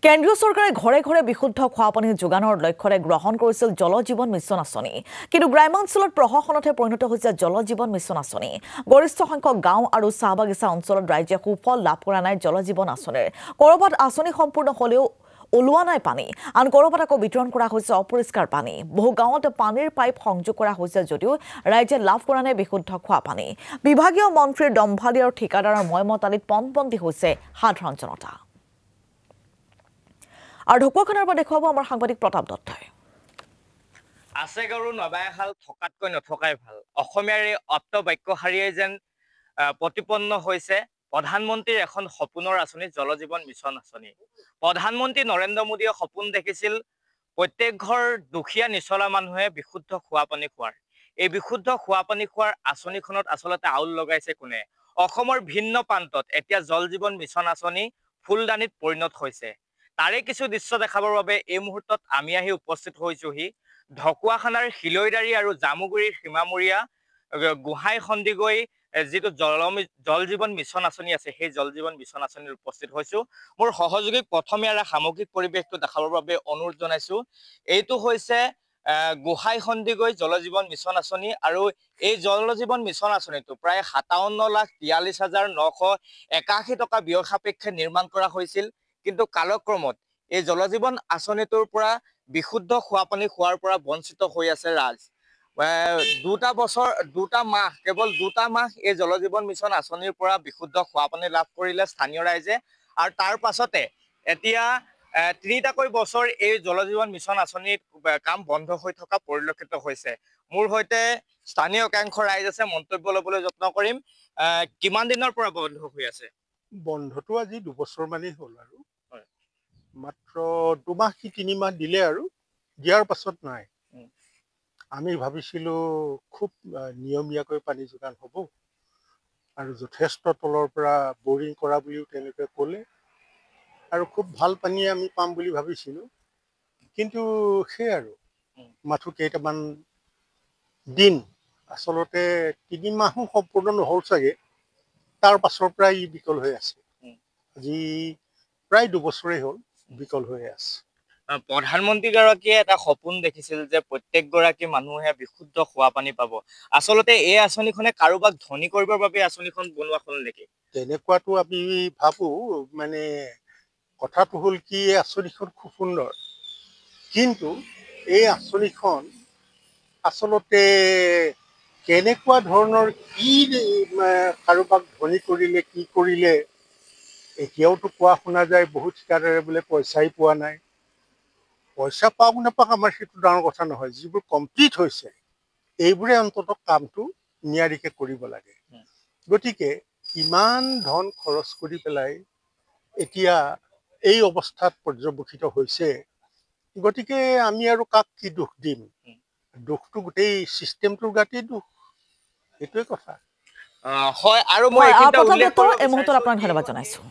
কেন্দ্ৰীয় চৰকাৰে ঘৰে ঘৰে বিশুদ্ধ খোৱা পানী যোগানৰ লক্ষ্যৰে গ্ৰহণ কৰিছিল জল জীৱন মিছন আঁচনি কিন্তু গ্ৰামাঞ্চলত প্ৰশাসনতহে পৰিণত হৈছে জল জীৱন মিছন আঁচনি গৰিষ্ঠ সংখ্যক গাঁও আৰু চাহ বাগিচা অঞ্চলত ৰাইজে সুফল লাভ কৰা নাই জল জীৱন আঁচনিৰ কৰবাত আঁচনি সম্পূৰ্ণ হলেও ওলোৱা নাই পানী আন কৰবাত আকৌ বিতৰণ কৰা হৈছে অপৰিষ্কাৰ পানী বহু গাঁৱত পানীৰ পাইপ সংযোগ কৰা হৈছে যদিও ৰাইজে লাভ কৰা নাই বিশুদ্ধ খোৱা পানী বিভাগীয় মন্ত্ৰীৰ দম্ভালি আৰু ঠিকাদাৰৰ ময়মতালিত পনপন্তি হৈছে সাধাৰণ জনতা আৰু ঢকুৱাখানাৰ পৰা দেখুৱাব আমাৰ সাংবাদিক প্ৰতাপ দত্তই আছে গৰু নবায়শাল থকাতকৈ নথকাই ভাল অসমীয়াৰ এই অপ্ত বাক্যশাৰীয়ে যেন প্ৰতিপন্ন হৈছে প্ৰধানমন্ত্ৰীৰ এখন সপোনৰ আঁচনি জল জীৱন মিছন আঁচনি প্ৰধানমন্ত্ৰী নৰেন্দ্ৰ মোদীয়ে সপোন দেখিছিল প্ৰত্যেক ঘৰ দুখীয়া নিচলা মানুহে বিশুদ্ধ খোৱা পানী খোৱাৰ এই বিশুদ্ধ খোৱা পানী খোৱাৰ আঁচনিখনত আচলতে আউল লগাইছে কোনে অসমৰ ভিন্ন প্ৰান্তত এতিয়া জল জীৱন মিছন আঁচনি ফুলদানিত পৰিণত হৈছে তাৰে কিছু দৃশ্য দেখাবৰ বাবে এই মুহূৰ্তত আমি আহি উপস্থিত হৈছোহি ঢকুৱাখানাৰ শিলৈদাৰী আৰু জামুগুৰিৰ সীমামূৰীয়া গোহাঁই সন্দিকৈ যিটো জল জীৱন মিছন আঁচনি আছে সেই জল জীৱন মিছন আঁচনিত উপস্থিত হৈছো মোৰ সহযোগীক প্ৰথমে আৰু সামগ্ৰিক পৰিৱেশটো দেখাবৰ বাবে অনুৰোধ জনাইছো এইটো হৈছে গোহাঁই সন্দিকৈ জল জীৱন মিছন আঁচনি আৰু এই জল জীৱন মিছন আঁচনিটো প্ৰায় 57,43,981 টকা ব্যয় সাপেক্ষে নিৰ্মাণ কৰা হৈছিল কিন্তু কালক্ৰমত এই জল জীৱন আঁচনিটোৰ পৰা বিশুদ্ধ খোৱা পানী খোৱাৰ পৰা বঞ্চিত হৈ আছে ৰাজ দুটা মাহ এই জল জীৱন মিছন আঁচনিৰ পৰা বিশুদ্ধ খোৱা পানী লাভ কৰিলে স্থানীয় ৰাইজে আৰু তাৰ পাছতে এতিয়া 3টাকৈ বছৰ এই জল জীৱন মিছন আঁচনিৰ কাম বন্ধ হৈ থকা পৰিলক্ষিত হৈছে মোৰ হৈতে স্থানীয় একাংশ ৰাইজ আছে মন্তব্য লবলৈ যত্ন কৰিম কিমান দিনৰ পৰা বন্ধ হৈ আছে বন্ধটো আজি 2 বছৰ মানেই হ'ল আৰু মাত্ৰ 2 মাহ কি 3 মাহ দিলে আৰু দিয়াৰ পাছত নাই আমি ভাবিছিলো খুব নিয়মীয়াকৈ পানী যোগান হ'ব আৰু যথেষ্ট তলৰ পৰা বৰিং কৰা বুলিও তেনেকৈ ক'লে আৰু খুব ভাল পানী আমি পাম বুলি ভাবিছিলো কিন্তু সেই আৰু মাথো কেইটামান দিন আচলতে 3 মাহো সম্পূৰ্ণ নহল চাগে তাৰ পাছৰ পৰা ই বিকল হৈ আছে আজি প্ৰায় 2 বছৰেই হ'ল বিকল হৈ আছে প্ৰধানমন্ত্ৰী গৰাকীয়ে এটা সপোন দেখিছিল যে প্ৰত্যেক গৰাকী মানুহে বিশুদ্ধ খোৱা পানী পাব আচলতে এই আঁচনিখনে কাৰোবাক ধনী কৰিবৰ বাবে আঁচনিখন বনোৱা হ'ল নেকি তেনেকুৱাটো আমি ভাবো মানে কথাটো হ'ল কি এই আঁচনিখন খুব সুন্দৰ কিন্তু এই আঁচনিখন আচলতে কেনেকুৱা ধৰণৰ কি কাৰোবাক ধনী কৰিলে কি কৰিলে এতিয়াওতো কোৱা শুনা যায় বহুত ঠিকাদাৰে বোলে পইচাই পোৱা নাই পইচা পাওক নাপাওক আমাৰ সেইটো ডাঙৰ কথা নহয় যিবোৰ কমপ্লিট হৈছে এইবোৰে অন্তত কামটো নিয়াৰিকে কৰিব লাগে গতিকে ইমান ধন খৰচ কৰি পেলাই এতিয়া এই অৱস্থাত পৰ্যবেক্ষিত হৈছে গতিকে আমি আৰু কাক কি দুখ দিম দুখটো গোটেই সিস্টেমটোৰ গাতেই দুখ এইটোৱে কথা হয় আৰু মই এই মুহূৰ্তত আপোনাক ধন্যবাদ জনাইছো